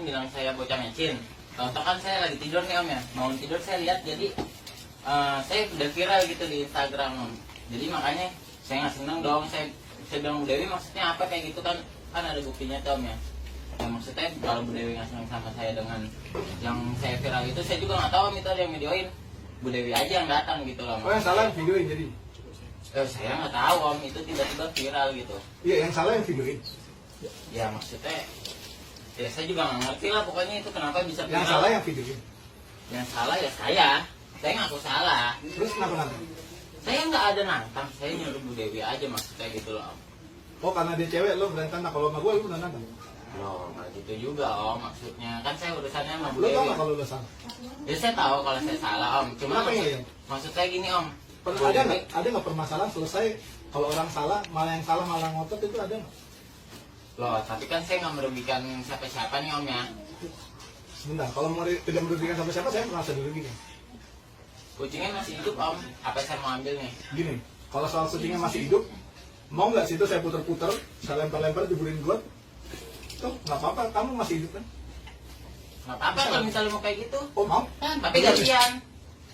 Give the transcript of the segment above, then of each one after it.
bilang saya bocah mecin. Tahu kan saya lagi tidur nih om ya, mau tidur saya lihat jadi saya udah viral gitu di Instagram om. Jadi makanya saya nggak seneng dong, saya bilang Bu Dewi maksudnya apa kayak gitu kan ada buktinya tuh om ya. Ya maksudnya kalau Bu Dewi nggak seneng sama saya dengan yang saya viral itu, saya juga nggak tahu om itu ada yang videoin. Bu Dewi aja yang datang gitu loh. Oh yang salah yang videoin jadi? Saya nggak tahu om, itu tiba-tiba viral gitu. Iya yang salah yang videoin. Ya maksudnya ya saya juga nggak ngerti lah pokoknya itu kenapa bisa viral. Yang salah yang videoin. Yang salah ya saya ngaku salah. Terus kenapa nanti? Saya nggak ada nantang, saya nyuruh Bu Dewi aja maksudnya gitu loh om. Oh karena dia cewek lo berani tantang, kalau sama gue lo berani tantang. Loh nggak gitu juga om, maksudnya kan saya urusannya sama Bu Lo tau Dewi. nggak kalau lo salah? Ya saya tahu kalau saya salah om, cuma Kenapa ya? maksud saya gini om. Bu Ada Dewi- nggak permasalahan selesai kalau orang salah malah yang salah malah ngotot itu ada nggak? Loh tapi kan saya nggak merugikan siapa-siapa nih om ya. Sebentar, kalau mau tidak merugikan sampai siapa saya merasa dirugikan. Kucingnya masih hidup om, apa saya mau ambil nih? Gini, kalau soal kucingnya masih hidup, mau nggak situ saya puter-puter, saya lempar-lempar jebulin got, tuh nggak apa-apa, kamu masih hidup kan? Nggak apa-apa kalau misalnya mau kayak gitu. Oh mau? Tapi gantian.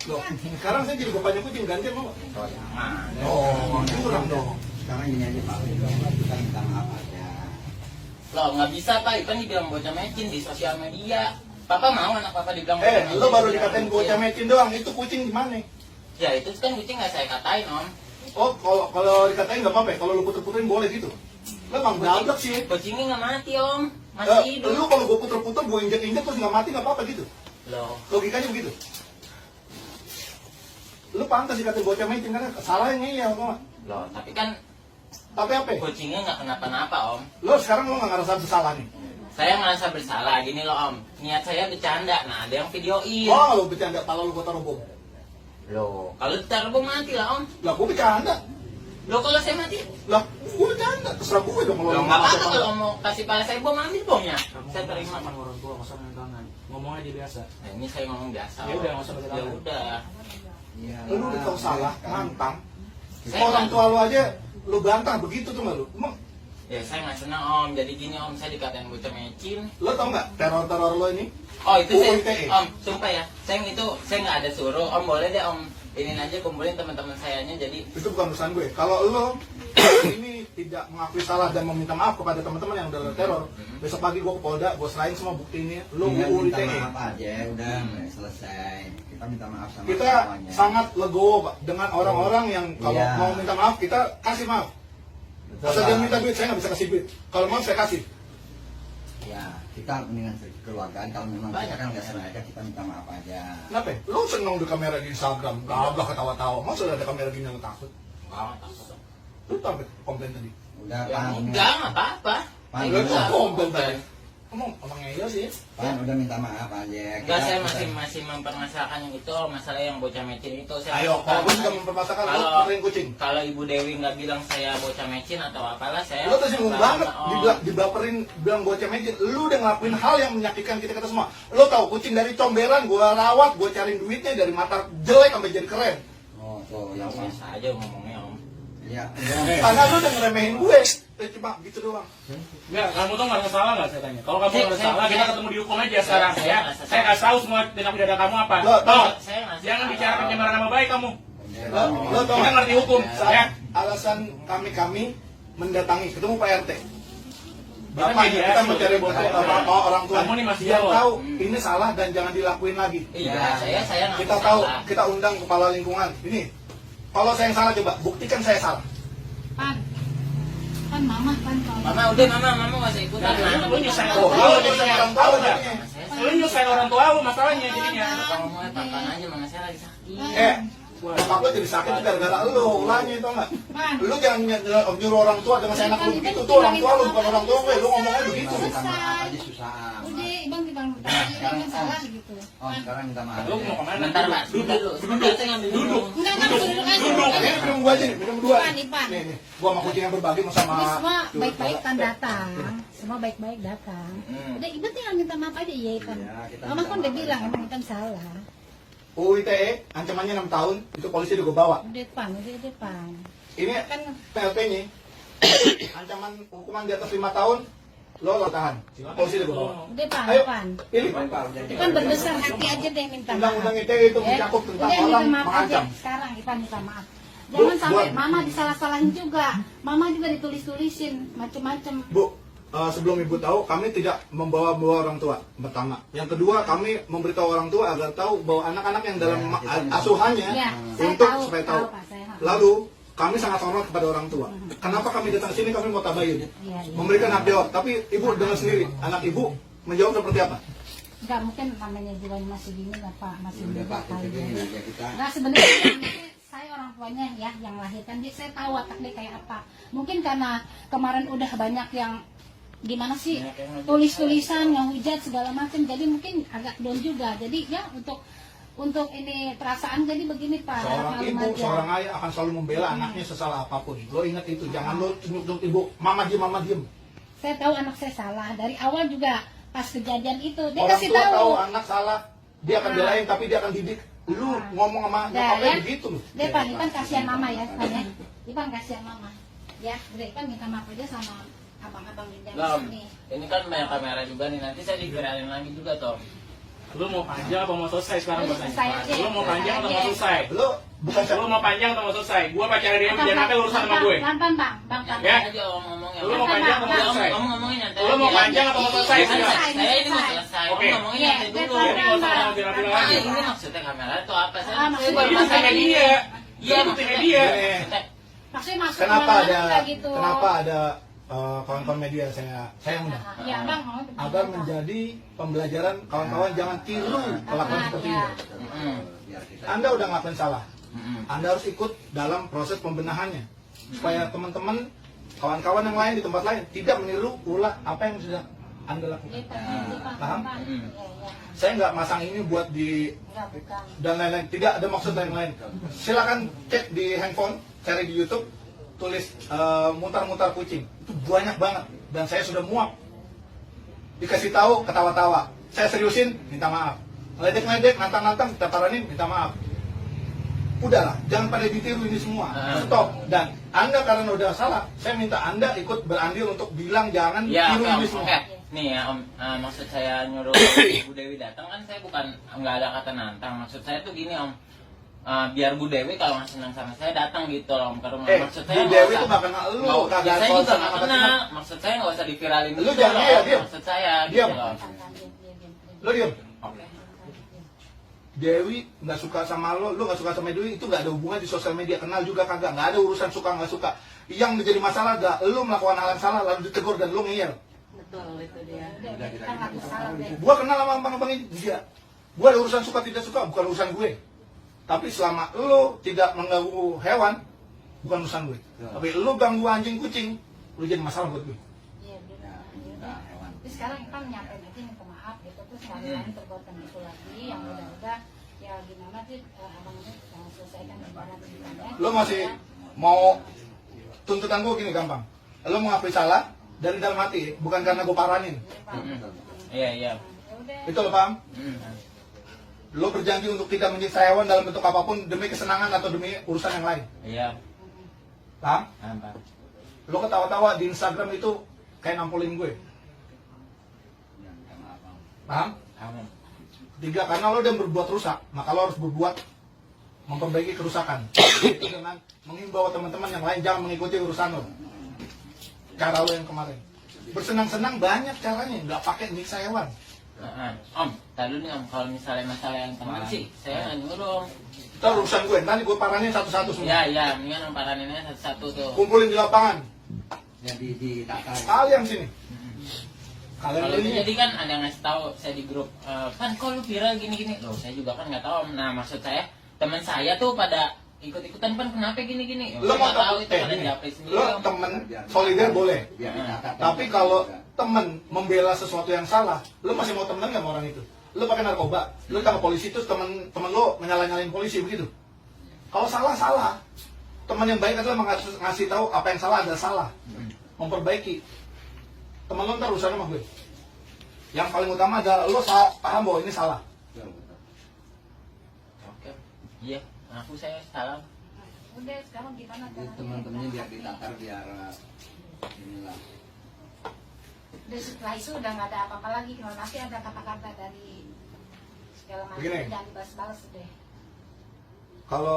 Loh, sekarang saya jadi bapaknya kucing gantian mau nggak? Oh jangan. Oh, curang dong. Sekarang gini aja Pak, kita minta maaf aja. Loh nggak bisa pak, itu kan dibilang bocah mecin di sosial media. Papa mau anak papa dibilang bocah mecin? Lo baru dikatain bocah mecin doang, itu kucing gimana? Ya itu kan kucing nggak saya katain om. Oh, kalau dikatain nggak apa-apa, ya? Kalau lu puter-puterin boleh gitu. Lo emang gablek sih. Kucingnya nggak mati om, masih hidup. Lu kalau gue puter-puter, gue injek-injek terus nggak mati nggak apa-apa gitu. Loh, Logikanya begitu. Lu pantas dikatain bocah mecin karena salahnya iya, apa? loh tapi kan Tapi apa? kucingnya nggak kenapa-napa om. Lo sekarang lo nggak ngerasa bersalah nih? Saya merasa bersalah gini loh om. Niat saya bercanda, nah ada yang videoin. Oh, lo bercanda, kalau lo gue taruh bom. Loh, kalau ditaruh bom mati lah om. Lah, gue bercanda. Loh kalau saya mati, Lah, gue bercanda. Terserah gue dong kalau loh lo nggak nggak apa-apa kalau mau kasih pala saya bom, ambil bomnya. Kamu Saya terima. sama orang tua, masa main tangan. Ngomong aja biasa. Nah, ini saya ngomong biasa. Ya Om. udah, nggak usah pakai Ya tangan. udah. Iya. Lu udah tahu salah, nantang. Saya Orang nggak- tua lo aja lo bantah begitu tuh nggak lo? Emang Ya saya nggak senang om. Jadi gini om, saya dikatain bocah mecin. lo tau nggak teror-teror lo ini? Oh itu saya, UITE. om, sumpah ya. Saya nggak ada suruh. Om boleh deh om. Ini aja kumpulin teman-teman sayanya. Jadi Itu bukan urusan gue. Kalau lo ini tidak mengakui salah dan meminta maaf kepada teman-teman yang udah lo teror, besok pagi gue ke Polda, gue serahin semua bukti ini. Lo Tinggal gue minta UITE. maaf aja, udah selesai. Kita minta maaf sama Kita semuanya. sangat legowo Pak, dengan orang-orang yang kalau Iya. mau minta maaf kita kasih maaf. Betul, Asal dia Pak. minta duit saya nggak bisa kasih duit. Kalau mau saya kasih. Ya, kita mendingan kekeluargaan. Kalau memang kita Banyak. kan nggak sengaja, kita minta maaf aja. Kenapa? Lo seneng di kamera di Instagram, gablah ketawa-tawa. Masa udah ada kamera gini lo takut? nggak takut om. Lo tau nggak komplain tadi? Udah, Ya Pan. enggak, nggak apa-apa. Pan, Saya Lo nggak tuh komplain komplain. tadi. Emang ngeyel sih. Pan, udah minta maaf aja. Enggak, saya Kita- masih mempermasalahkan yang itu, masalah yang bocah mecin itu. Saya Ayo, kalau gue juga mempermasalahkan lo Kalau- puterin kucing. Kalau Ibu Dewi nggak bilang saya bocah mecin atau apalah, saya Lo tersinggung sama banget, Om. dibaperin, bilang bocah mecin. Lo udah ngelakuin hal yang menyakitkan kita semua. Lo tau kucing dari comberan, gue rawat, gue cariin duitnya dari mata jelek sampai jadi keren. Oh, tuh, yang yang biasa aja ngomongnya om. Ya, Karena lo udah ngeremehin gue. Cuma gitu doang. Enggak, kamu tuh nggak salah nggak saya tanya? Kalau kamu Saya- nggak saya- salah, kita saya- ketemu di hukum aja sekarang saya ya. nggak salah. Saya kasih tahu semua tindak pidana kamu apa. Loh, Toh, Saya nggak jangan salah. bicara pencemaran nama baik kamu. Lo tau Kita nggak? ngerti hukum, Saat ya. alasan kami mendatangi, ketemu Pak RT. Kita Bapaknya mediasi. kita mencari orang tua. Kamu nih masih Biar jawab. tahu ini salah dan jangan dilakuin lagi. Iya, saya nggak Kita tahu, salah. kita undang kepala lingkungan. Ini, kalau saya yang salah coba buktikan saya salah. Pan mama kan kalau Mama udah mama nggak usah ikutan. Nah, lu nyusahin Oh, orang tua, lo jadinya. nyusahin orang tua Tahu nggak? jadinya. Lu nyusahin orang tua lu masalahnya jadinya. Kalau ngomongnya papan aja, mama saya lagi sakit. Bapak lo jadi sakit itu gara-gara lo, ulangnya itu enggak. Pan Lu jangan nyuruh orang tua dengan seenak lu begitu, tuh orang tua lu bukan orang tua gue, lu ngomongnya begitu. minta maaf aja susah. udah bang bang yang salah gitu. Oh, sekarang minta maaf. Lu mau kemana? Bentar pak, duduk dulu. Sebentar saya ngambil duduk. Enggak duduk aja. Ini minum gua aja nih, minum dua. Pan, Ipan. Nih, gua sama kucing yang berbagi mau sama. Ini semua baik-baik kan datang, semua baik-baik datang. Udah ibu tinggal minta maaf aja iya Ipan. Iya, kita Mama minta kan udah maaf. bilang emang Ipan salah. UITE ancamannya 6 tahun, itu polisi udah gua bawa. Udah Pan, udah Pan. Ini Kan PLP-nya ancaman hukuman di atas 5 tahun, Lo tahan. Polisi deh bawa. Udah Pan, Ayo. Pan. Pilih. Ipan berbesar hati aja deh minta maaf. Undang-undang ITE itu Ya. mencakup tentang Udah, orang minta maaf aja. mengancam. Sekarang Ipan minta maaf. Jangan Bu, sampai buat. mama disalah-salahin juga. Mama juga ditulis-tulisin macem-macem. Bu, sebelum ibu tahu, kami tidak membawa-bawa orang tua. Pertama, yang kedua, kami memberitahu orang tua agar tahu bahwa anak-anak yang dalam asuhannya Ya, saya untuk tahu, supaya tahu. Pak, saya tahu. Lalu kami sangat hormat kepada orang tua. Kenapa kami datang sini? Kami mau tabayun, Iya, iya. memberikan hak jawab. Tapi ibu dengar sendiri, anak ibu menjawab seperti apa? Enggak mungkin namanya juga masih dingin apa masih Udah muda Pak, kali kita ya. aja kita. Enggak sebenarnya saya orang tuanya ya yang lahirkan dia, saya tahu watak dia kayak apa. Mungkin karena kemarin udah banyak yang gimana sih tulis-tulisan ngehujat segala macam, jadi mungkin agak down juga. Jadi ya untuk ini perasaan jadi begini Pak. Seorang maklum ibu, aja. seorang ayah akan selalu membela anaknya sesalah apapun. Lo ingat itu, jangan lo nyuk ibu, mama diem. Saya tahu anak saya salah dari awal juga pas kejadian itu dia Orang kasih tua tahu tahu. anak salah, dia akan belain, tapi dia akan didik. Lu ngomong sama Nah, nyokapnya ya. begitu loh. Dia Pan, Ipan kasihan mama ya, Pan ya. Ipan kasihan mama. Ya, udah Ipan minta maaf aja sama abang-abang di dalam Nah, Om, sini. ini kan banyak kamera juga nih, nanti saya diviralin lagi juga toh. Lu mau panjang atau mau selesai sekarang? Lu Gua selesai tanya. aja. Lu mau panjang atau mau Selesai selesai? Lu bukan Lu mau panjang atau mau selesai? Gua pacaran dia Bang, jangan sampai urusan sama gue. Bang, Bang. Ya. Aja om ngomongnya. Lu mau panjang atau mau selesai? Om ngomongin nanti. Lu mau aja. panjang atau mau selesai? Iya, Silakan. saya ini mau selesai. Om Oke. ngomongin Iya, nanti dia dulu. pelan-pelan, Jadi nggak usah Bang. bilang-bilang Apa lagi. ini maksudnya kamera itu apa? Saya Ah, maksudnya baru Ini pasang buktinya ini. dia. Iya, Ini buktinya dia. Maksudnya masuk kenapa kemana-mana ada kayak gitu. kawan-kawan media saya undang Iya, Bang. mau agar menjadi pembelajaran kawan-kawan jangan tiru kelakuan seperti ini. Biar kita Anda udah ngelakuin salah, Anda harus ikut dalam proses pembenahannya supaya teman-teman kawan-kawan yang lain di tempat lain tidak meniru ulah apa yang sudah Anda lakukan. Iya, Pak. Paham? Iya, iya. Saya nggak masang ini buat di Enggak, bukan. dan lain-lain, tidak ada maksud lain-lain. Silakan cek di handphone, cari di YouTube, tulis mutar-mutar kucing, itu banyak banget dan saya sudah muak. Dikasih tahu ketawa-tawa, saya seriusin minta maaf, ledek-ledek, nantang-nantang kita paranin minta maaf. Udahlah, jangan pada ditiru ini semua, stop. Dan Anda karena udah salah, saya minta Anda ikut berandil untuk bilang jangan Ya, tiru oke, ini Om. semua. Oke. Nih ya Om, maksud saya nyuruh Bu Dewi datang kan saya bukan nggak ada kata nantang. Maksud saya tuh gini Om, biar Bu Dewi kalau nggak senang sama saya datang gitu loh Om ke rumah. Maksud saya Bu nggak Dewi usah- tuh gak kenal lu, nggak- kagak ya, saya tahu juga sama nggak apa kenal. kenal. Maksud saya nggak usah diviralin Lu juga jangan, loh, ya, Om. diam. Maksud saya Diam. gitu loh. Lo diem. Oke. Dewi nggak suka sama lo nggak suka sama Dewi, itu nggak ada hubungan di sosial media, kenal juga kagak, nggak ada urusan suka nggak suka. Yang menjadi masalah gak lo melakukan hal yang salah lalu ditegur dan lo ngeyel. Betul, itu dia. Udah, kita ngaku salah deh. Gua kenal sama abang-abang ini, dia. Gua ada urusan suka tidak suka, bukan urusan gue. Tapi selama lo tidak mengganggu hewan, bukan urusan gue. Tapi lo ganggu anjing kucing, lo jadi masalah buat gue. Iya, dia. ya, kita hewan. Tapi sekarang kita nyampein aja minta maaf gitu, terus kali lain perbuatan itu lagi yang udah ya gimana sih abang ini selesaikan perbuatan itu. Lo masih mau tuntutan gue gini gampang. Lo mengakui salah dari dalam hati, bukan karena gue paranin. Iya iya. Itu lo paham? Lo berjanji untuk tidak menyiksa hewan dalam bentuk apapun demi kesenangan atau demi urusan yang lain. Iya. Paham? Apa? Lo ketawa-tawa di Instagram itu kayak nampolin gue. Ya, minta maaf, Bang. Paham? Kamu. Tiga, karena lo udah berbuat rusak, maka lo harus berbuat memperbaiki kerusakan. Itu dengan mengimbau teman-teman yang lain jangan mengikuti urusan lo. Cara lo yang kemarin. Bersenang-senang banyak caranya, nggak pakai nyiksa hewan. Om, tadi nih Om, kalau misalnya masalah yang teman sih, saya nggak nyuruh Om. Itu urusan gue, nanti gue paranin satu-satu semua. Iya iya, mendingan Om paraninnya satu-satu tuh. Kumpulin di lapangan. Jadi ditata. Kalian sini. Kalian Kalau ini. jadi kan ada yang ngasih tahu saya di grup, kan kok lu viral gini-gini, loh saya juga kan nggak tahu Om. Nah maksud saya teman saya tuh pada ikut-ikutan kan kenapa gini-gini? Lo mau tahu itu pada gini, japri sendiri lo Om. temen solider boleh. Biar ditata. Tapi kalau temen membela sesuatu yang salah, lo masih mau temenan nggak sama orang itu? Lo pakai narkoba, lo sama polisi terus temen lo menyalahin polisi begitu. Kalau salah. Teman yang baik adalah ngasih tahu apa yang salah adalah salah, memperbaiki. Temen lo ntar urusan sama gue. Yang paling utama adalah lo paham bahwa ini salah. Betul, betul. Oke, iya, aku saya salah. Udah, sekarang gimana Jadi teman-temannya biar ditatar biar inilah. Dan setelah itu udah nggak ada apa-apa lagi, kalau nanti ada kata-kata dari segala macam Begini. jangan dibalas-balas deh. Kalau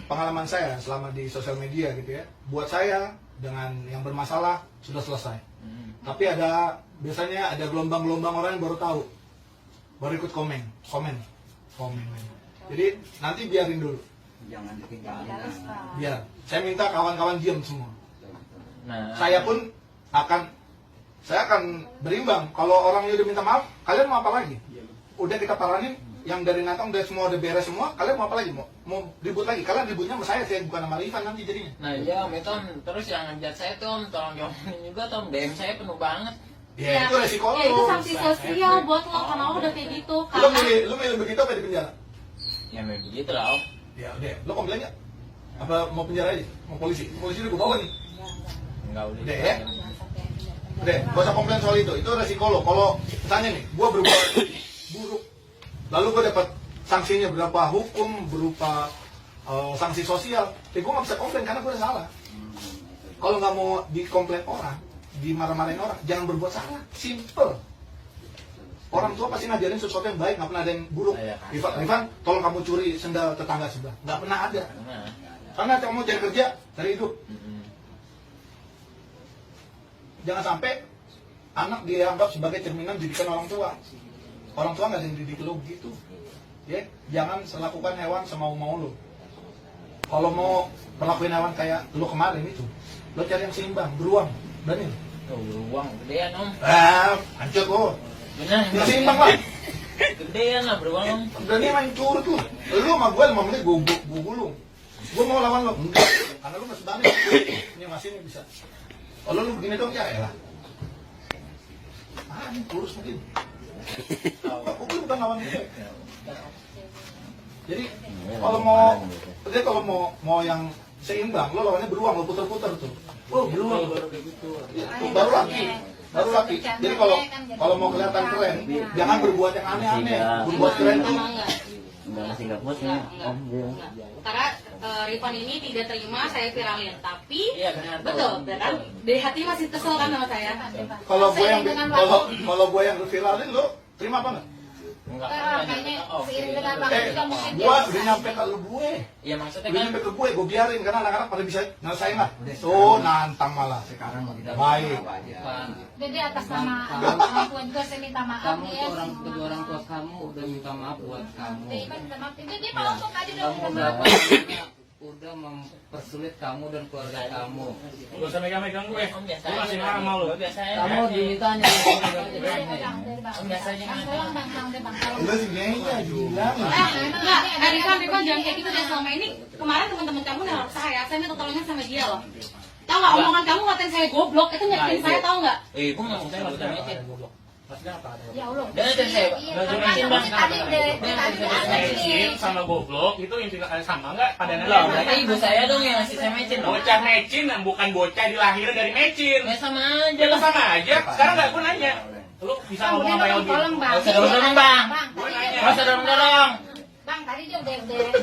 pengalaman saya selama di sosial media gitu ya, buat saya dengan yang bermasalah sudah selesai. Tapi biasanya ada gelombang-gelombang orang yang baru tahu, baru ikut komen. Jadi nanti biarin dulu, Jangan ditinggalin. Balas, Pak. biar. Saya minta kawan-kawan diam semua. Nah, Saya pun akan berimbang. Kalau orangnya udah minta maaf, kalian mau apa lagi? Udah kita paranin, yang dari Natang udah semua udah beres semua, kalian mau apa lagi? Mau ribut lagi? Kalian ributnya sama saya bukan sama Rifan nanti jadinya. nah iya Om itu Om. Terus yang ngejat saya tuh Om, tolong jawabin juga tuh Om. DM saya penuh banget. Ya, itu resiko Ya itu lu. sanksi sosial buat lo karena lo udah kayak gitu. Lu Karena milih begitu apa di penjara? Ya memang begitu lah Om. Ya udah, lu komplain nggak? Apa mau penjara aja? Mau polisi? Polisi udah gue bawa nih. Enggak udah. Udah ya? Udah, gak usah komplain soal itu resiko lo. Kalau misalnya nih, gue berbuat buruk, lalu gue dapat sanksinya berupa hukum, berupa sanksi sosial, gue gak bisa komplain karena gue udah salah. Kalau nggak mau dikomplain orang, dimarah-marahin orang, jangan berbuat salah. Simple. Orang tua pasti ngajarin sesuatu yang baik, nggak pernah ada yang buruk. Rifan, tolong kamu curi sendal tetangga sebelah. Nggak pernah ada. Nah, Karena kamu cari kerja, cari hidup. Jangan sampai anak dianggap sebagai cerminan didikan orang tua. Orang tua nggak ada yang didik lo gitu. Ya, jangan lakukan hewan semau-mau lo. Kalau mau perlakuin hewan kayak lo kemarin itu, lo cari yang seimbang, beruang, berani. tuh beruang gedean Om. Hancur lo. Benar. Yang seimbang lah. Gedean lah beruang Om. Berani main curut lo. Lo sama gue 5 menit gue gulung. Gue mau lawan lo, enggak. Karena lo masih berani. Ini masih ini bisa. Kalau lu begini dong ya elah. Ini kurus mungkin. Mungkin bukan lawan gue. Jadi kalau mau yang seimbang, lo lawannya beruang, lo puter-puter tuh. Oh beruang. Itu baru laki. Jadi kalau mau kelihatan keren, jangan berbuat yang aneh-aneh. Berbuat keren tuh. karena Rifan ini tidak terima saya viralin, tapi Iya benar. betul, kan? Dari hati masih kesel kan sama saya. Kalau gue yang viralin, lo terima apa nggak? Enggak. Kayaknya seiring dengan waktu juga mungkin Gua udah nyampe ke lu gue. Iya maksudnya Udah kan nyampe ke gue biarin karena anak-anak pada bisa nyelesain lah. Tuh nantang malah. Sekarang mau kita Baik. apa aja. jadi atas nama orang tua juga saya minta maaf Kamu ya. tuh kedua orang tua kamu udah minta maaf buat kamu. Rifan minta maaf. Jadi Pak Untuk tadi udah Kamu minta maaf. udah mempersulit kamu dan keluarga kamu. Gak usah megang-megang gue. Om biasa Gue aja. masih marah sama lu. Biasanya. Kamu ditanya Om biasanya Bang, tolong bang, tolong. Lu sih gengnya gila. Enggak, Rifan jangan kayak gitu deh. Selama ini kemarin teman-teman kamu nelfon saya minta tolongnya sama dia loh. Tahu nggak omongan kamu ngatain saya goblok itu nyakitin saya, tahu nggak? Gue ngomong saya maksudnya mecin. Ya Allah. Dan itu saya baju mecin bang. Tadi udah Mecin sama goblok itu intinya sama nggak? Pada Loh, berarti ibu saya dong yang ngasih saya mecin dong. bocah mecin dan bukan bocah dilahirin dari mecin. Ya sama aja. Ya sama aja. Sekarang nggak gue nanya. Lu bisa Bang, ngomong apa yang lebih? tolong bang. Nggak usah dorong-dorong, Bang. Gue nanya. Nggak usah dorong-dorong. Bang, tadi dia udah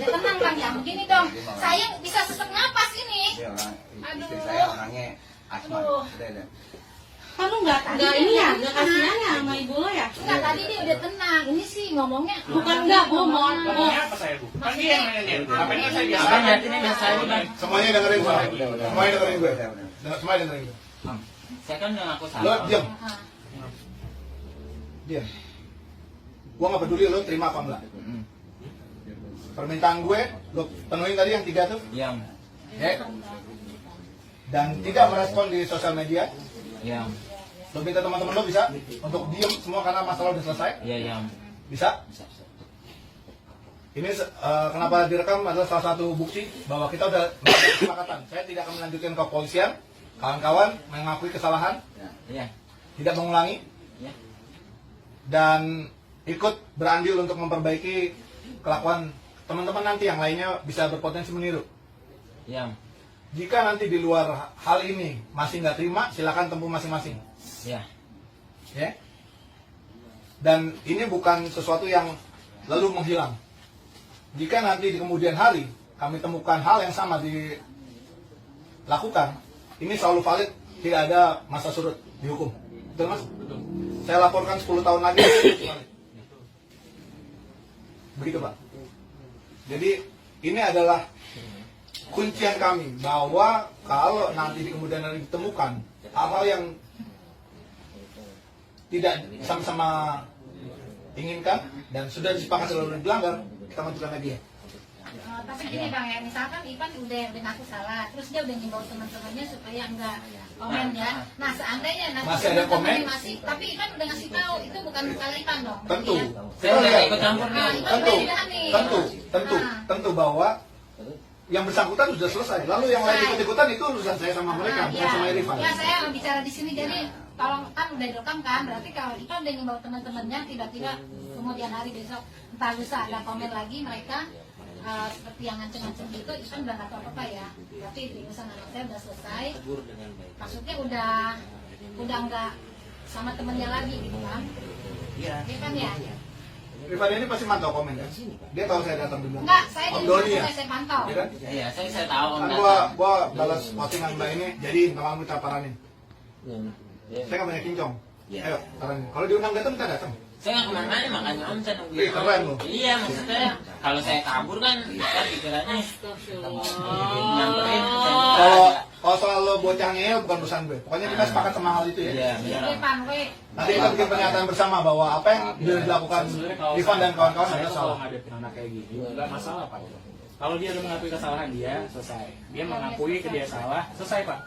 tenang bang, ya begini dong. Saya bisa sesak napas ini. Dia orang Aduh. istri saya orangnya asma. Aduh. Udah. Kan lu nggak ini ya, nggak kasihan ya sama ibu lo ya? Enggak, tadi dia udah tenang. Ini sih ngomongnya. Bukan enggak, Bu, mohon. Bu. Ngomongnya apa saya bu? Kan dia yang nanya. Apa yang saya biasa? Abang liatinnya biasa aja bang. Semuanya dengerin gue. Semuanya dengerin gue. Semuanya dengerin gue. Saya kan udah ngaku Lo salah. diam. Diam. Gua nggak peduli lo terima apa enggak. Permintaan gue, lo penuhin tadi yang 3 tuh. Iya. Ya. Dan tidak merespon di sosial media. Iya. Lo minta teman-teman lo bisa untuk diem semua karena masalah udah selesai. Iya iya. Bisa? Ini kenapa direkam adalah salah satu bukti bahwa kita udah melakukan kesepakatan. Saya tidak akan melanjutkan ke kepolisian. Kawan-kawan mengakui kesalahan, Iya. tidak mengulangi, Iya. dan ikut berandil untuk memperbaiki kelakuan teman-teman nanti yang lainnya bisa berpotensi meniru. Iya. Jika nanti di luar hal ini masih nggak terima, silakan tempuh masing-masing. Iya. Ya. Dan ini bukan sesuatu yang lalu menghilang. Jika nanti di kemudian hari kami temukan hal yang sama dilakukan, ini selalu valid, tidak ada masa surut dihukum. Betul Mas? Saya laporkan 10 tahun lagi. Begitu Pak. Jadi ini adalah kuncian kami bahwa kalau nanti di kemudian hari ditemukan hal-hal yang tidak sama-sama inginkan dan sudah disepakati lalu dilanggar, kita majukan lagi ya. Tapi gini Bang ya, misalkan Ivan udah ngaku salah, terus dia udah ngimbau teman-temannya supaya enggak komen ya. Nah seandainya nanti Masih ada komen? masih, tapi Ivan udah ngasih tahu itu bukan salah Ivan dong. Tentu. Ya. Saya udah ikut campur nih. Nah, Ivan Tentu, udah didahani. tentu bahwa yang bersangkutan sudah selesai. Lalu yang lain ikut-ikutan itu urusan saya sama mereka, bukan sama Irfan. Ya saya bicara di sini jadi tolong kan udah direkam kan, berarti kalau Ivan udah ngimbau teman-temannya tiba-tiba kemudian hari besok entah lusa ada komen lagi mereka seperti yang ngancem-ngancem gitu, Ivan udah nggak tahu apa ya. Berarti urusan anak saya udah selesai. Maksudnya udah nggak sama temennya lagi gitu kan? Iya kan ya? Irfan ini pasti mantau komen kan? Dia tahu saya datang dulu. Enggak, saya Om dari Doni ya? sana saya pantau. Iya kan? Iya, saya tahu Om Kan datang. gua balas postingan Mbak ini, jadi nggak mau kita paranin. Saya nggak banyak kincong. Ayo, paranin. Kalau diundang datang kita datang. Saya nggak kemana-mana makanya Om saya nungguin. Ih, keren loh. Iya, maksudnya kalau saya kabur kan pikirannya nyamperin. Kalau soal lo bocah ngeyel bukan urusan gue. Pokoknya kita sepakat sama hal itu ya. Iya, Iya benar. Pan, we. Nanti kita bikin pernyataan bersama bahwa apa yang sudah dilakukan Sebenarnya kalau Irfan dan kawan-kawan saya adalah kalau salah. ngadepin anak kayak gini nggak masalah Pak. Kalau dia udah mengakui kesalahan dia selesai, dia mengakui ke dia salah selesai Pak.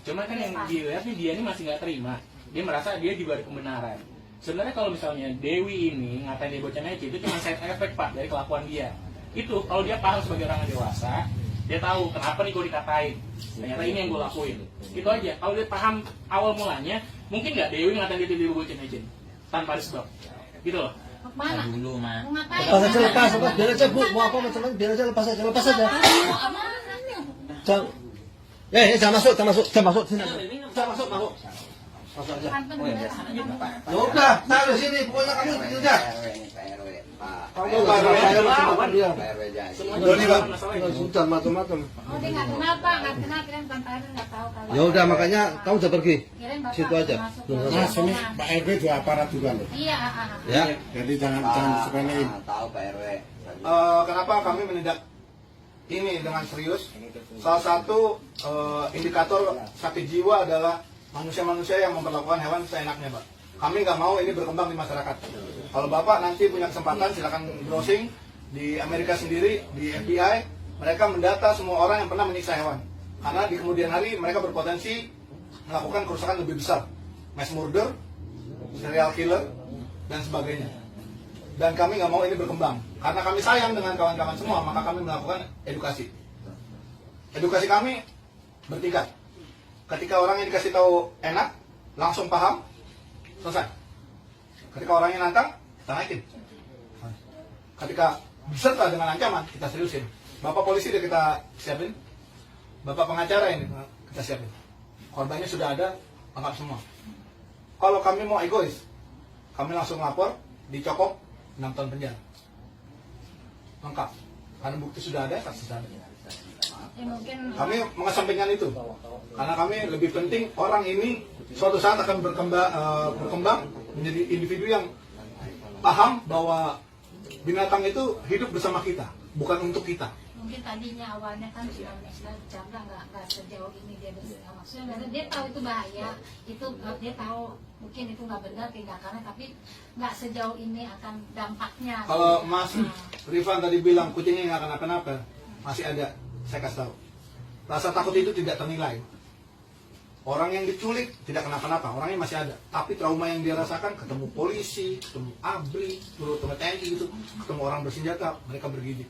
Cuma kan yang dilihat nih dia ini masih nggak terima, dia merasa dia di balik kebenaran. Sebenarnya kalau misalnya Dewi ini ngatain dia bocah ngece itu cuma side effect Pak dari kelakuan dia. Itu kalau dia paham sebagai orang yang dewasa, dia tahu kenapa nih gue dikatain. Ternyata ini yang gue lakuin. Itu aja. Kalau dia paham awal mulanya, mungkin nggak Dewi ngatain dia bocah ngece tanpa ada sebab. Gitu loh. Mau kemana? Dulu mah. Mau ngapain? Lepas aja, lepas. Biar aja Bu, mau apa macam-macam, biar aja lepas aja. Mau aman. Jangan, jangan masuk. Sini. Jangan masuk. Masuk aja. Ya udah, saya di sini. Pokoknya kamu itu aja. Kamu Pak RW. dia. Doni Pak. Sudah macam-macam. Oh dia nggak kenal Pak, nggak kenal kirain bukan Pak RW nggak tahu kalau. Ya udah, makanya kamu udah pergi. Kirain Bapak Situ aja. masuk Mas, ke Mas, ini rombongan. Pak RW juga aparat juga loh. Iya, Ya. Jadi jangan sepelein. Tahu Pak RW. Kenapa kami menindak ini dengan serius? Salah satu indikator sakit jiwa adalah manusia-manusia yang memperlakukan hewan seenaknya, Pak. Kami nggak mau ini berkembang di masyarakat. Kalau Bapak nanti punya kesempatan, silakan browsing di Amerika sendiri, di FBI, mereka mendata semua orang yang pernah menyiksa hewan. Karena di kemudian hari mereka berpotensi melakukan kerusakan lebih besar, mass murder, serial killer, dan sebagainya. Dan kami nggak mau ini berkembang. Karena kami sayang dengan kawan-kawan semua, maka kami melakukan edukasi. Edukasi kami bertingkat. Ketika orang yang dikasih tahu enak, langsung paham, selesai. Ketika orangnya nantang, kita naikin. Ketika beserta dengan ancaman, kita seriusin. Bapak polisi udah kita siapin, bapak pengacara ini kita siapin. Korbannya sudah ada, lengkap semua. Kalau kami mau egois, kami langsung lapor, dicokok 6 tahun penjara. Lengkap. Karena bukti sudah ada, saksi sudah ada. Ya mungkin. Kami mengesampingkan itu. Karena kami lebih penting orang ini suatu saat akan berkembang menjadi individu yang paham bahwa binatang itu hidup bersama kita, bukan untuk kita. Mungkin tadinya awalnya kan cuma bercanda nggak sejauh ini dia bersama. Maksudnya dia tahu itu bahaya, itu dia tahu mungkin itu nggak benar tindakannya, tapi nggak sejauh ini akan dampaknya. Kalau Mas Rifan tadi bilang kucingnya nggak kenapa-napa, masih ada. Saya kasih tahu. Rasa takut itu tidak ternilai. Orang yang diculik tidak kenapa-napa, orangnya masih ada. Tapi trauma yang dia rasakan, ketemu polisi, ketemu ABRI, ketemu TNI itu, ketemu orang bersenjata, mereka bergidik.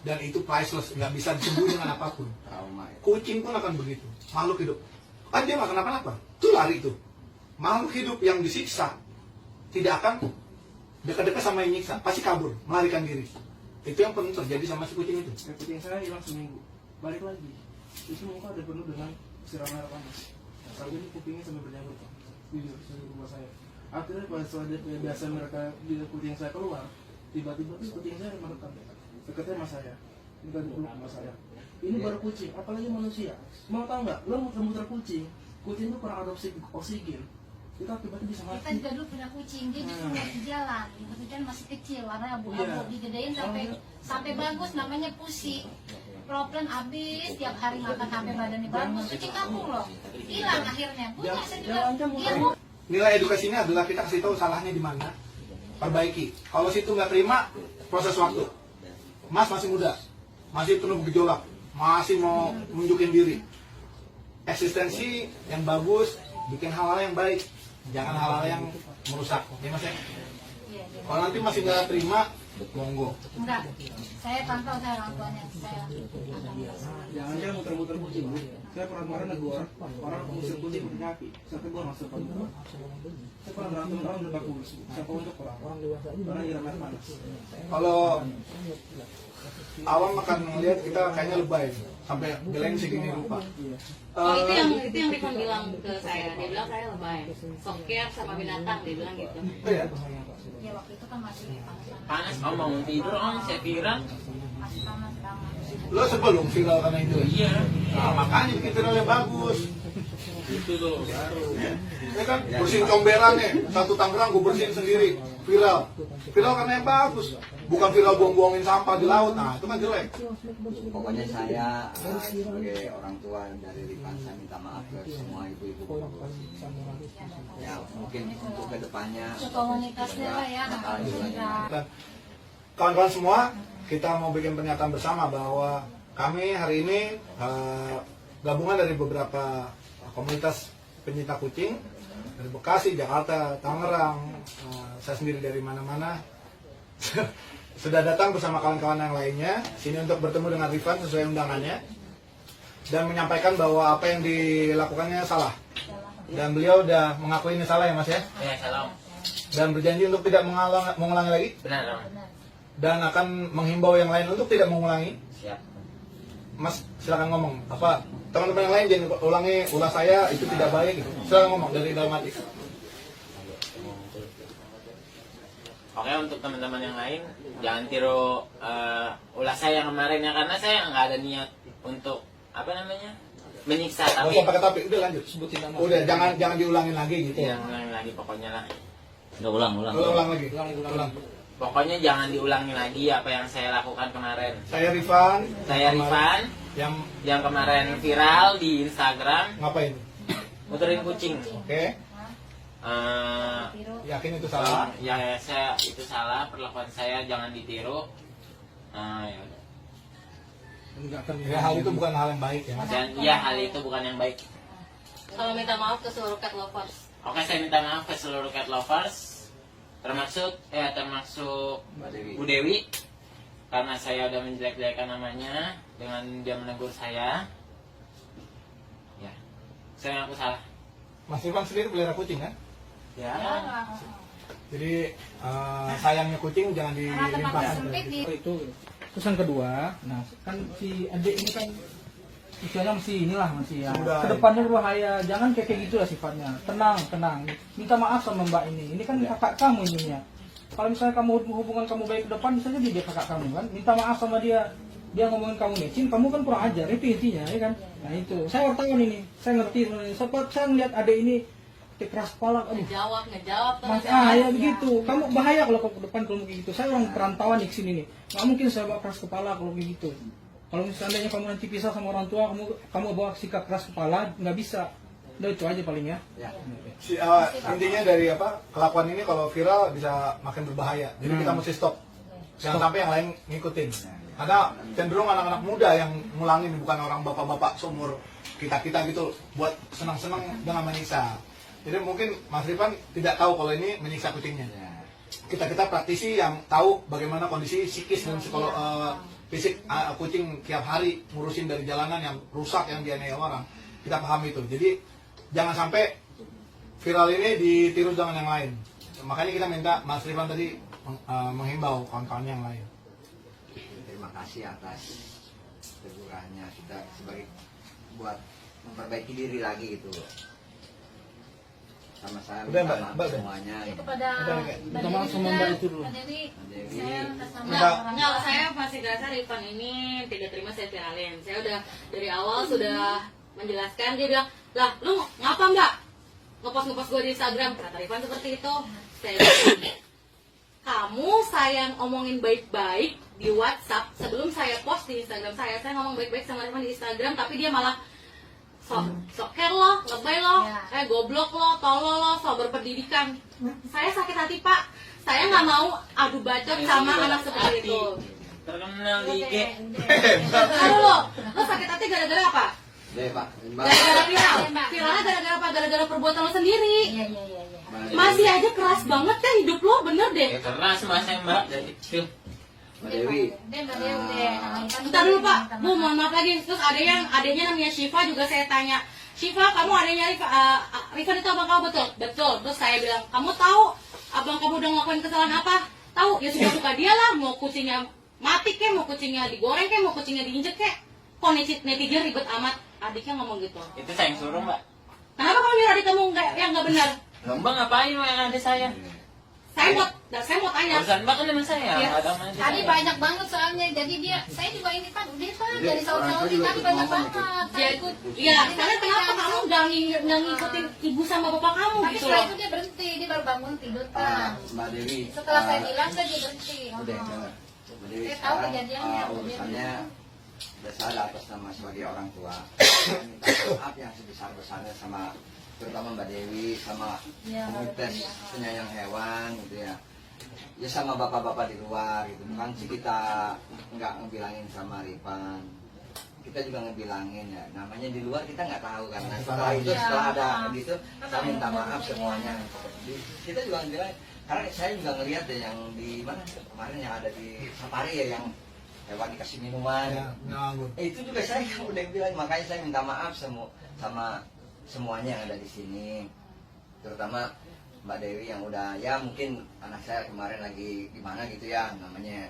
Dan itu priceless, nggak bisa disembuhin dengan apapun. Kucing pun akan begitu, makhluk hidup. Kan dia nggak kenapa-napa, itu lari itu. Makhluk hidup yang disiksa tidak akan dekat-dekat sama yang nyiksa, pasti kabur, melarikan diri. Itu yang pernah terjadi sama si kucing itu. Kucing saya hilang seminggu, balik lagi. Terus muka udah penuh dengan siram air panas. Kalau ini kupingnya sampai berjamur Pak. Jujur, di rumah saya. Akhirnya pas dia biasa mereka bila kucing saya keluar, tiba-tiba tuh kucing saya merekam dekatnya sama saya. Ini kan peluk sama saya. Ini baru kucing, apalagi manusia. Mau tahu nggak? Lo muter-muter kucing itu kurang adopsi oksigen. Kita juga dulu punya kucing, dia justru lihat di jalan. Di jalan masih kecil, warna abu-abu, digedein sampai bagus, namanya Pusi. Problem abis, tiap hari makan sampai badannya bagus, kucing kampung loh. Hilang akhirnya, punya saya juga. Dia mau Nilai edukasinya adalah kita kasih tahu salahnya di mana, perbaiki. Kalau situ nggak terima, proses waktu. Mas masih muda, masih penuh gejolak, masih mau nunjukin diri. Eksistensi yang bagus, bikin hal-hal yang baik, jangan hal-hal yang merusak. Ya Mas ya? Kalau nanti masih nggak terima, monggo. enggak. Saya pantau saya orang tuanya, saya akan Jangan muter-muter kucing. Saya pernah kemarin ada orang mengusir kucing pakai kaki. Sampai gua masuk ke rumah. Saya pernah berantem orang udah baku. Siapa untuk orang? Karena nyiram air panas. Kalau awam akan melihat kita kayaknya lebay, sampai geleng segini rupa. Oh, itu yang Rifan bilang ke saya. Dia bilang saya lebay. Soker sama binatang, dia bilang gitu. Iya. ya waktu itu kan masih panas-panas. Panas, kamu mau tidur, saya kira. Masih panas banget. Lo sebelum viral karena itu. Iya. Nah, makanya bikin viralnya bagus. Itu tuh. Ya kan, bersihin comberan nih, satu Tangerang gue bersihin sendiri, viral. Viral karena yang bagus, bukan viral buang-buangin sampah di laut, nah itu kan jelek. Pokoknya saya sebagai orang tua dari Rifan, saya minta maaf ke semua ibu-ibu bapak-bapak. Ya mungkin untuk kedepannya Komunitasnya lah ya. bakal diulangi. Dan kawan-kawan semua, kita mau bikin pernyataan bersama bahwa kami hari ini gabungan dari beberapa komunitas pencinta kucing dari Bekasi, Jakarta, Tangerang, saya sendiri dari mana-mana sudah datang bersama kawan-kawan yang lainnya sini untuk bertemu dengan Rifan sesuai undangannya dan menyampaikan bahwa apa yang dilakukannya salah dan beliau udah mengakui ini salah ya Mas ya, Ya, salam. dan berjanji untuk tidak mengulangi lagi Benar, Om. dan akan menghimbau yang lain untuk tidak mengulangi. Siap. Mas silakan ngomong apa teman-teman yang lain jangan ulangi ulah saya itu tidak baik gitu. Silakan ngomong dari dalam hati. Oke, untuk teman-teman yang lain jangan tiru ulah saya yang kemarin ya, karena saya nggak ada niat untuk apa namanya menyiksa, Nggak tapi usah pakai tapi udah lanjut sebutin nama. Udah jangan diulangin lagi gitu. yang lagi pokoknya lah. Ulang lagi. Ulang. Pokoknya jangan diulangi lagi apa yang saya lakukan kemarin. Saya Rifan. Saya Rifan Yang kemarin viral di Instagram ngapain? muterin kucing. Oke. Yakin itu salah? Ya, saya itu salah, perlakuan saya jangan ditiru. Ya udah. Ya hal itu bukan hal yang baik ya. Dan ya hal itu bukan yang baik. Kalau minta maaf ke seluruh cat lovers. Oke, saya minta maaf ke seluruh cat lovers, termasuk Bu Dewi, karena saya udah menjelek-jelekan namanya dengan dia menegur saya. Ya, saya ngaku salah. Mas Rifan sendiri pelihara kucing kan? Ya. Jadi sayangnya kucing jangan Karena tempatnya dilimpahkan. sempit di Itu terus yang kedua, nah kan si adik ini kan usianya masih ya Sudah. kedepannya berbahaya, jangan kayak gitu lah sifatnya. Tenang, minta maaf sama mbak ini kan kakak kamu ini ya. Kalau misalnya kamu hubungan kamu baik ke depan, bisa jadi dia kakak kamu kan, minta maaf sama dia ngomongin kamu mecin, kamu kan kurang ajar, itu intinya ya kan. Nah itu saya wartawan ini, saya ngerti sebenarnya. Saya ngeliat adik ini keras kepala, aduh Ngejawab Mas, ya begitu. Kamu bahaya kalau ke depan kalau kayak gitu. Saya orang perantauan di sini nih. Nggak mungkin saya bawa keras kepala kalau kayak gitu. Kalau misalnya kamu nanti pisah sama orang tua, kamu bawa sikap keras kepala, nggak bisa. Udah itu aja paling ya. Intinya dari kelakuan ini kalau viral bisa makin berbahaya. Jadi kita mesti stop. Jangan sampai yang lain ngikutin. Karena cenderung anak-anak muda yang ngulangin, bukan orang bapak-bapak seumur kita gitu buat senang-senang dengan menyiksa. Jadi mungkin Mas Rifan tidak tahu kalau ini menyiksa kucingnya. Kita praktisi yang tahu bagaimana kondisi psikis dan fisik kucing tiap hari ngurusin dari jalanan yang rusak, yang dianiaya orang. Kita paham itu. Jadi jangan sampai viral ini ditiru dengan yang lain. Makanya kita minta Mas Rifan tadi menghimbau kawan-kawan yang lain. Terima kasih atas tegurannya, sudah sebagai buat memperbaiki diri lagi gitu loh. Sama saya Udah, minta maaf Mbak. semuanya. itu pada Minta maaf sama mbak itu dulu. Jadi Dewi. saya minta sama Enggak. orang Enggak, tua. saya masih ngerasa Rifan ini tidak terima saya viralin. Saya udah dari awal sudah menjelaskan, dia bilang, lah lu ngapa mbak? ngepost gue di Instagram, kata Rifan seperti itu. Saya bilang, kamu sayang omongin baik-baik di WhatsApp sebelum saya post di Instagram saya ngomong baik-baik sama Rifan di Instagram, tapi dia malah sok care lo, lebay lo, goblok lo, tolol lo, sok berpendidikan. Saya sakit hati Pak, saya nggak mau adu bacot sama anak seperti itu. Terkenal di IG. Aduh lo sakit hati gara-gara apa? Deh Pak, Gara-gara viralnya gara-gara apa? Gara-gara perbuatan lo sendiri. Iya. Masih aja keras banget kan hidup lo, bener deh. Ya keras mas Mbak dari kecil. Mbak Dewi. Bentar dulu Pak, Bu mohon maaf lagi. Terus adanya namanya Syifa juga saya tanya, Syifa kamu adanya Rifan itu abang kamu betul? Betul. Terus saya bilang, kamu tahu abang kamu udah ngelakuin kesalahan apa? Tahu, ya suka dia lah, mau kucingnya mati kek, mau kucingnya digoreng kek, mau kucingnya diinjek kek. Kok netizen ribet amat? Adiknya ngomong gitu. Itu saya yang suruh Mbak. Kenapa kamu nyuruh adik kamu yang nggak benar? Mbak ngapain yang ada saya? Saya mau tanya. Urusan Mbak kan dengan saya. Iya. Ada sama aja Tadi saya. banyak banget soalnya, jadi saya juga ini kan udah kan dari Saudi tadi banyak banget. Saya ikut. Iya, karena kenapa kamu nggak ngikutin ibu sama bapak kamu Tapi gitu setelah loh? itu dia berhenti, dia baru bangun tidur kan. Mbak Dewi. Setelah saya bilang dia berhenti. Udah dengar. Mbak Dewi, Saya tahu sekarang kejadiannya. urusannya bersalah atas nama sebagai orang tua. Saya minta maaf yang sebesar-besarnya sama terutama Mbak Dewi sama Ya, komunitas penyayang hewan gitu ya. Ya sama bapak-bapak di luar gitu. Kan sih kita nggak ngebilangin sama Rifan. Kita juga ngebilangin ya. Namanya di luar kita nggak tahu karena setelah itu setelah ada gitu saya minta maaf semuanya. Kita juga ngebilangin karena saya juga ngelihat ya yang di mana kemarin yang ada di safari ya yang hewan dikasih minuman. Ya, nganggur. Itu juga saya udah bilang, makanya saya minta maaf sama semuanya yang ada di sini, terutama Mbak Dewi yang udah ya mungkin anak saya kemarin lagi gimana gitu ya namanya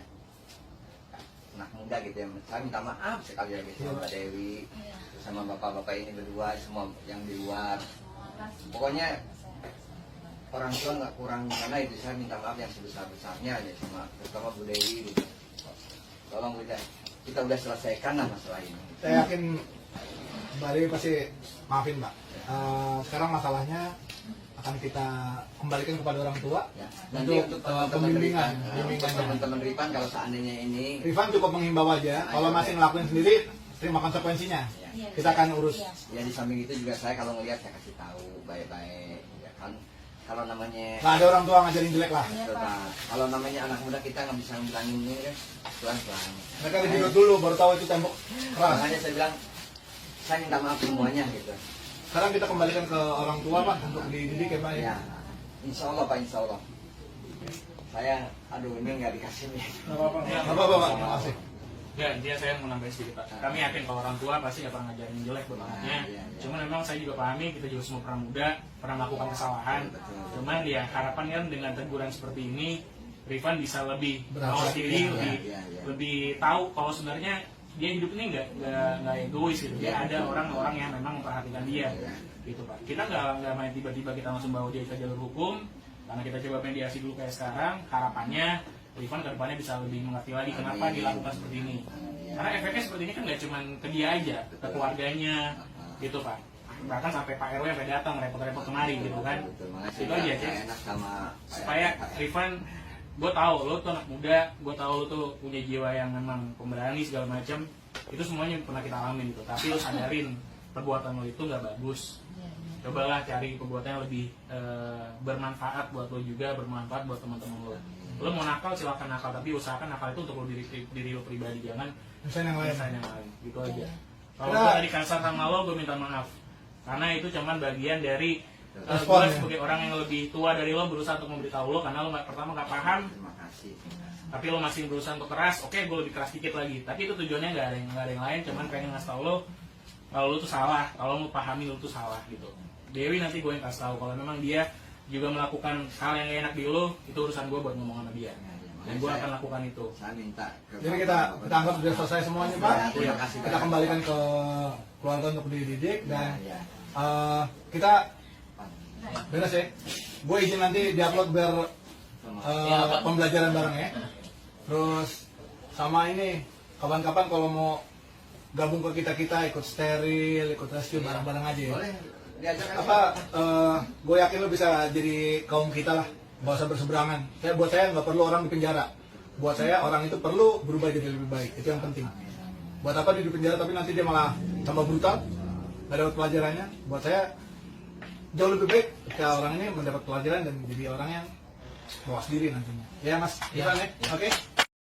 anak muda gitu ya. Saya minta maaf sekali lagi sama Mbak Dewi, terus sama bapak-bapak ini berdua semua yang di luar. Pokoknya orang tua nggak kurang karena itu saya minta maaf yang sebesar-besarnya aja sama terutama Bu Dewi gitu. Tolong kita udah selesaikan lah masalah ini. Saya yakin Mbak Dewi pasti maafin Mbak. Sekarang masalahnya akan kita kembalikan kepada orang tua Ya. Nanti untuk teman-teman pembimbingan. Rifan, untuk teman-teman Rifan kalau seandainya ini Rifan cukup menghimbau aja. Kalau masih ngelakuin sendiri, terima konsekuensinya. ya, Kita akan urus. ya di samping itu juga saya kalau ngelihat saya kasih tahu baik-baik ya kan kalau namanya Nggak ada orang tua ngajarin jelek lah. coba, kalau namanya anak muda kita nggak bisa bilangin ini kan pelan-pelan. Mereka dididik dulu baru tahu itu tembok keras. Makanya saya bilang saya minta maaf semuanya gitu. Sekarang kita kembalikan ke orang tua Pak untuk dididik ya Pak. Ya, insya Allah Pak, insya Allah. Saya, aduh ini nggak dikasih nih. Nggak apa-apa Pak, terima kasih. Ya, intinya saya mau nambahin sedikit Pak. Kami yakin kalau orang tua pasti nggak pernah ngajarin jelek buat anaknya. Iya. Cuman memang saya juga pahami, kita juga semua pernah muda, pernah melakukan kesalahan. Cuman ya harapan kan dengan teguran seperti ini, Rifan bisa lebih mawas diri, lebih tahu kalau sebenarnya dia hidup ini nggak egois gitu. Dia ada orang-orang yang memang memperhatikan dia, gitu Pak. Kita nggak main tiba-tiba kita langsung bawa dia ke jalur hukum, karena kita coba mediasi dulu kayak sekarang. Harapannya Rifan ke depannya bisa lebih mengerti lagi kenapa dilakukan seperti ini. Karena efeknya seperti ini kan nggak cuma ke dia aja, ke keluarganya, gitu Pak. Bahkan sampai Pak RW sampai datang repot-repot kemari gitu kan. Itu aja sih. Supaya Rifan, gue tahu lo tuh anak muda, gue tahu lo tuh punya jiwa yang memang pemberani segala macam. Itu semuanya pernah kita alamin gitu. Tapi lo sadarin perbuatan lo itu nggak bagus. Cobalah cari perbuatan yang lebih bermanfaat buat lo juga, bermanfaat buat teman-teman lo. Lo mau nakal silakan nakal, tapi usahakan nakal itu untuk lo diri lo pribadi, jangan Misalnya yang lain. yang lain. Gitu aja. Kalau gue tadi kasar sama lo, gue minta maaf. Karena itu cuman bagian dari gue sebagai orang yang lebih tua dari lo berusaha untuk memberitahu lo karena lo pertama nggak paham. Terima kasih. Tapi lo masih berusaha untuk keras, oke gue lebih keras dikit lagi. Tapi itu tujuannya nggak ada yang lain, cuman pengen ngasih tau lo kalau lo tuh salah, kalau lo pahami lo tuh salah gitu. Dewi nanti gue yang kasih tahu kalau memang dia juga melakukan hal yang gak enak di lo, itu urusan gue buat ngomong sama dia. Dan gue akan lakukan itu. Saya minta. Jadi kita anggap sudah selesai semuanya Pak. Terima kasih. Kita kembalikan ke keluarga untuk dididik dan Ya. kita beres ya. Gue izin nanti diupload biar pembelajaran bareng ya. Terus sama ini kapan-kapan kalau mau gabung ke kita ikut steril, ikut rescue bareng-bareng aja ya. Boleh. Gue yakin lo bisa jadi kaum kita lah, gak usah berseberangan. Buat saya nggak perlu orang di penjara. Buat saya orang itu perlu berubah jadi lebih baik, itu yang penting. Buat apa dia di penjara tapi nanti dia malah tambah brutal, nggak dapat pelajarannya. Buat saya jauh lebih baik ketika orang ini mendapat pelajaran dan jadi orang yang mawas diri nantinya. Ya Mas, Ivan ya, oke?